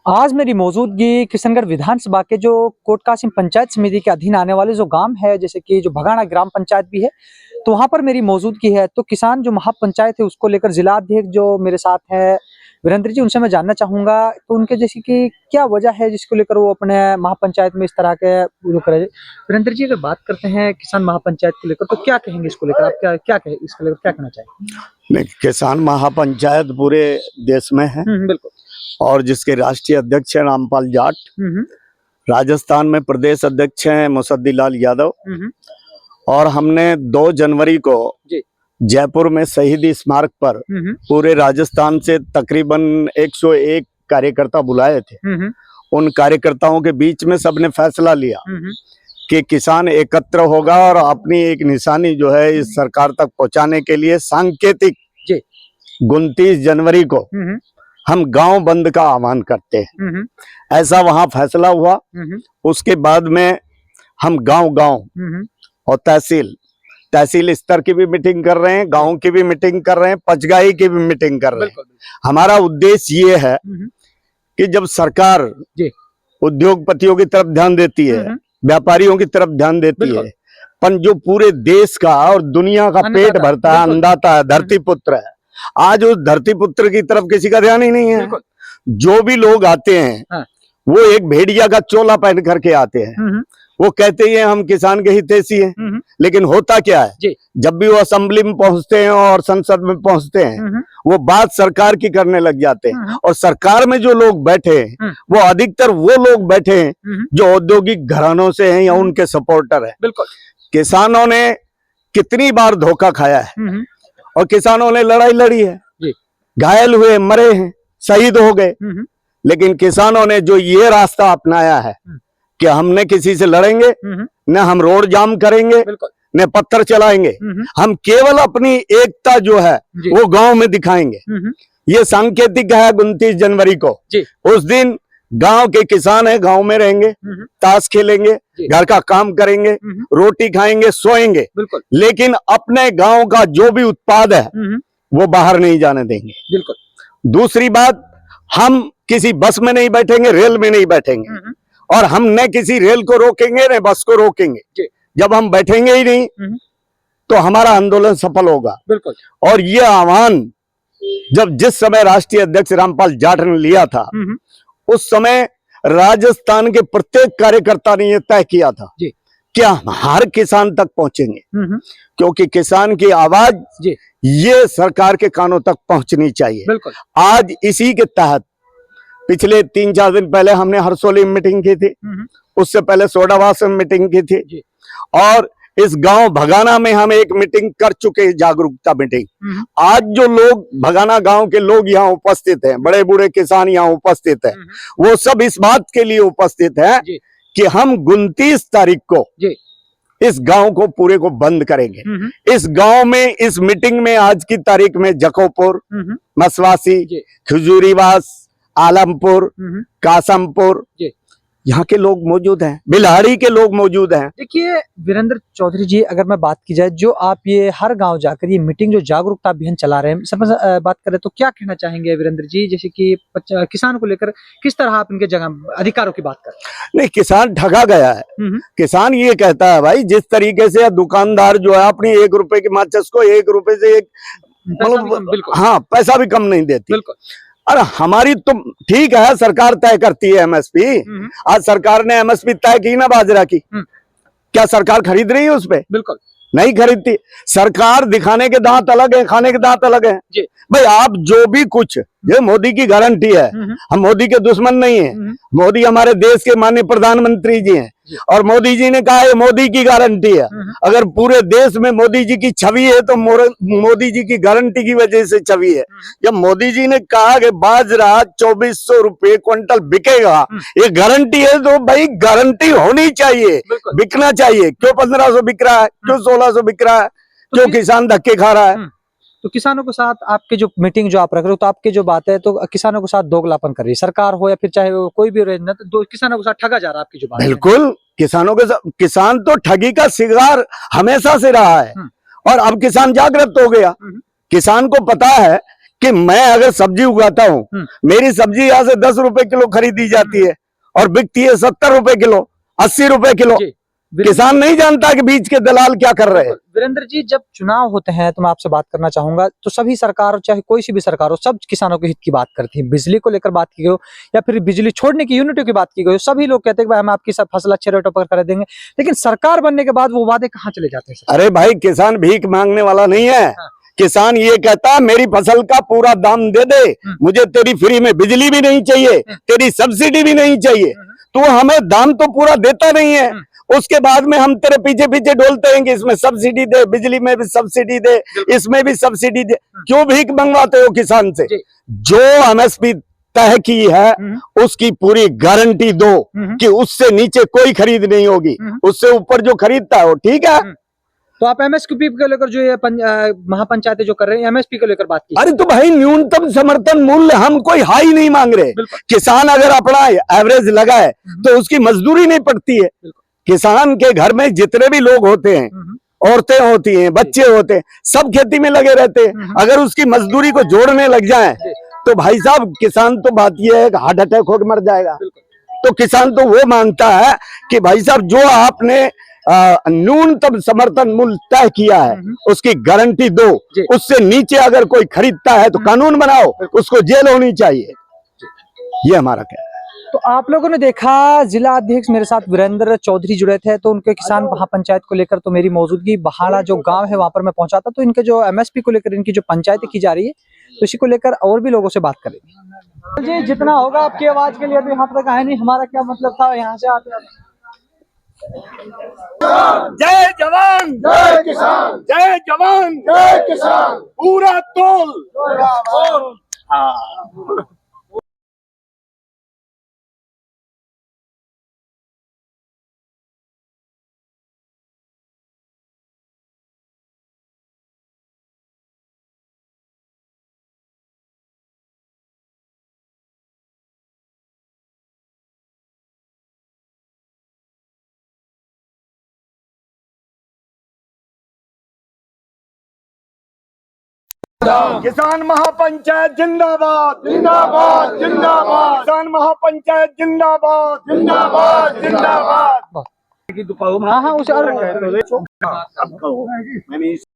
आज मेरी मौजूदगी किशनगढ़ विधानसभा के जो कोटकासिम पंचायत समिति के अधीन आने वाले जो गांव है, जैसे कि जो भगाना ग्राम पंचायत भी है, तो वहां पर मेरी मौजूदगी है। तो किसान जो महापंचायत है उसको लेकर जिला अध्यक्ष जो मेरे साथ है वीरेंद्र जी, उनसे मैं जानना चाहूंगा तो उनके जैसे कि क्या वजह है जिसको लेकर वो अपने महापंचायत में इस तरह के वो करे। वीरेंद्र जी, अगर बात करते हैं किसान महापंचायत को लेकर तो क्या कहेंगे इसको लेकर, आप क्या कहें इसको लेकर, क्या कहना चाहिए? किसान महापंचायत पूरे देश में है बिल्कुल। और जिसके राष्ट्रीय अध्यक्ष हैं रामपाल जाट, राजस्थान में प्रदेश अध्यक्ष हैं मुसद्दीलाल यादव, और हमने 2 जनवरी को जयपुर में शहीदी स्मारक पर पूरे राजस्थान से तकरीबन 101 कार्यकर्ता बुलाए थे। उन कार्यकर्ताओं के बीच में सबने फैसला लिया कि किसान एकत्र होगा और अपनी एक निशानी जो है इस सरकार तक पहुंचाने के लिए सांकेतिक 29 जनवरी को हम गांव बंद का आह्वान करते हैं। ऐसा वहां फैसला हुआ। उसके बाद में हम गांव और तहसील स्तर की भी मीटिंग कर रहे हैं, गांव की भी मीटिंग कर रहे हैं, पचगाई की भी मीटिंग कर रहे हैं। हमारा उद्देश्य ये है कि जब सरकार उद्योगपतियों की तरफ ध्यान देती है, व्यापारियों की तरफ ध्यान देती है, पर जो पूरे देश का और दुनिया का पेट भरता है, अन्नदाता है, धरती पुत्र है, आज उस धरती पुत्र की तरफ किसी का ध्यान ही नहीं है। जो भी लोग आते हैं वो एक भेड़िया का चोला पहन करके आते हैं। वो कहते हैं हम किसान के हितैषी हैं, लेकिन होता क्या है, जब भी वो असेंबली में पहुंचते हैं और संसद में पहुंचते हैं वो बात सरकार की करने लग जाते हैं। और सरकार में जो लोग बैठे हैं वो अधिकतर वो लोग बैठे हैं जो औद्योगिक घरानों से हैं या उनके सपोर्टर हैं। बिल्कुल। किसानों ने कितनी बार धोखा खाया है और किसानों ने लड़ाई लड़ी है, घायल हुए, मरे हैं, शहीद हो गए, लेकिन किसानों ने जो ये रास्ता अपनाया है कि हमने किसी से लड़ेंगे न, हम रोड जाम करेंगे, न पत्थर चलाएंगे, हम केवल अपनी एकता जो है वो गांव में दिखाएंगे। ये सांकेतिक है 29 जनवरी को। उस दिन गांव के किसान है, गांव में रहेंगे, ताश खेलेंगे, घर का काम करेंगे, रोटी खाएंगे, सोएंगे, लेकिन अपने गांव का जो भी उत्पाद है वो बाहर नहीं जाने देंगे। बिल्कुल। दूसरी बात, हम किसी बस में नहीं बैठेंगे, रेल में नहीं बैठेंगे, और हम न किसी रेल को रोकेंगे न बस को रोकेंगे। जब हम बैठेंगे ही नहीं तो हमारा आंदोलन सफल होगा। बिल्कुल। और ये आह्वान जब जिस समय राष्ट्रीय अध्यक्ष रामपाल जाट ने लिया था उस समय राजस्थान के प्रत्येक कार्यकर्ता ने यह तय किया था कि हम हर किसान तक पहुंचेंगे, क्योंकि किसान की आवाज ये सरकार के कानों तक पहुंचनी चाहिए। आज इसी के तहत पिछले 3-4 दिन पहले हमने हरसोली में मीटिंग की थी, उससे पहले सोडावास में मीटिंग की थी, और इस गांव भगाना में हम एक मीटिंग कर चुके हैं, जागरूकता मीटिंग। आज जो लोग भगाना गांव के लोग यहाँ उपस्थित हैं, बड़े बूढ़े किसान यहाँ उपस्थित हैं, वो सब इस बात के लिए उपस्थित हैं कि हम 29 तारीख को इस गांव को पूरे को बंद करेंगे। इस गांव में, इस मीटिंग में आज की तारीख में जकोपुर, मसवासी, खजूरीवास, आलमपुर, कासमपुर, यहाँ के लोग मौजूद हैं, बिलाड़ी के लोग मौजूद हैं। देखिए वीरेंद्र चौधरी जी, अगर मैं बात की जाए, जो आप ये हर गांव जाकर ये मीटिंग जो जागरूकता अभियान चला रहे हैं, सरपंच बात करें तो क्या कहना चाहेंगे वीरेंद्र जी, जैसे कि किसान को लेकर किस तरह आप इनके जगह अधिकारों की बात करें? नहीं, किसान ठगा गया है। किसान ये कहता है भाई, जिस तरीके से दुकानदार जो है अपनी 1 रुपए की माचिस को 1 रुपए से हाँ पैसा भी कम नहीं देती। बिल्कुल। अरे हमारी तो ठीक है, सरकार तय करती है एमएसपी। आज सरकार ने एमएसपी तय की ना बाजरा की, क्या सरकार खरीद रही है उस पे? बिल्कुल नहीं खरीदती। सरकार दिखाने के दांत अलग है, खाने के दांत अलग है। भाई आप जो भी कुछ, ये मोदी की गारंटी है, हम मोदी के दुश्मन नहीं है। मोदी हमारे देश के माननीय प्रधानमंत्री जी हैं, और मोदी जी ने कहा ये मोदी की गारंटी है। अगर पूरे देश में मोदी जी की छवि है तो मोदी जी की गारंटी की वजह से छवि है। जब मोदी जी ने कहा कि बाजरा 2400 रुपए क्विंटल बिकेगा, ये गारंटी है, तो भाई गारंटी होनी चाहिए, बिकना चाहिए। क्यों 1500 बिक रहा है, क्यों 1600 बिक रहा है, क्यों किसान धक्के खा रहा है? तो किसानों के साथ आपके जो मीटिंग जो आप रख रहे हो, तो आपके जो बात है तो किसानों के साथ दोगलापन कर रही है सरकार हो या फिर चाहे कोई भी रहे, तो किसानों के साथ ठगा जा रहा है आपकी जो बात। बिल्कुल, किसानों के साथ, किसान तो ठगी का शिकार हमेशा से रहा है और अब किसान जागृत हो गया। किसान को पता है कि मैं अगर सब्जी उगाता हूँ, मेरी सब्जी यहाँ से 10 रुपए किलो खरीदी जाती है और बिकती है 70 रुपए किलो, 80 रुपए किलो। किसान नहीं जानता कि बीच के दलाल क्या कर रहे हैं। वीरेंद्र जी, जब चुनाव होते हैं तो मैं आपसे बात करना चाहूंगा, तो सभी सरकार, चाहे कोई सी भी सरकार हो, सब किसानों के हित की बात करती है। बिजली को लेकर बात की गई हो या फिर बिजली छोड़ने की यूनिटों की बात की गई हो, सभी लोग कहते हैं कि भाई हम आपकी सब फसल अच्छे रेटों पर कर देंगे, लेकिन सरकार बनने के बाद वो वादे कहाँ चले जाते हैं? अरे भाई, किसान भीख मांगने वाला नहीं है। किसान ये कहता है मेरी फसल का पूरा दाम दे दे, मुझे तेरी फ्री में बिजली भी नहीं चाहिए, तेरी सब्सिडी भी नहीं चाहिए। तो हमें दाम तो पूरा देता नहीं है, उसके बाद में हम तेरे पीछे पीछे डोलते हैं कि इसमें सब्सिडी दे, बिजली में भी सब्सिडी दे, इसमें भी सब्सिडी दे। क्यों भीख मंगवाते हो किसान से? जो एमएसपी तय की है उसकी पूरी गारंटी दो कि उससे नीचे कोई खरीद नहीं होगी, उससे ऊपर जो खरीदता है वो ठीक है। तो आप एमएसपी को लेकर जो ये महापंचायतें जो कर रहे हैं, एमएसपी को लेकर बात की? अरे तो भाई, न्यूनतम समर्थन मूल्य हम कोई हाई नहीं मांग रहे। किसान अगर अपना एवरेज लगाए तो उसकी मजदूरी नहीं पड़ती है। किसान के घर में जितने भी लोग होते हैं, औरतें होती हैं, बच्चे होते हैं, सब खेती में लगे रहते हैं। अगर उसकी मजदूरी को जोड़ने लग जाए तो भाई साहब, किसान तो बात यह है कि हार्ट अटैक होकर मर जाएगा। तो किसान तो वो मांगता है कि भाई साहब, जो आपने न्यूनतम समर्थन मूल्य तय किया है उसकी गारंटी दो, उससे नीचे अगर कोई खरीदता है तो कानून बनाओ, उसको जेल होनी चाहिए। ये हमारा कहना है। तो आप लोगों ने देखा, जिला अध्यक्ष मेरे साथ वीरेंद्र चौधरी जुड़े थे, तो उनके किसान महापंचायत को लेकर तो मेरी मौजूदगी बहाड़ा जो गांव है वहां पर मैं पहुंचा था। तो इनके जो एमएसपी को लेकर इनकी जो पंचायतें की जा रही है, तो इसी को लेकर और भी लोगों से बात करेंगे। जी, जितना होगा आपकी आवाज के लिए, तो यहाँ तक आए नहीं, हमारा क्या मतलब था यहाँ से आते। जय जवान जय किसान, जय जवान जय किसान, पूरा तोल। किसान महापंचायत जिंदाबाद, जिंदाबाद, जिंदाबाद। किसान महापंचायत जिंदाबाद, जिंदाबाद, जिंदाबाद। हाँ हाँ, उसे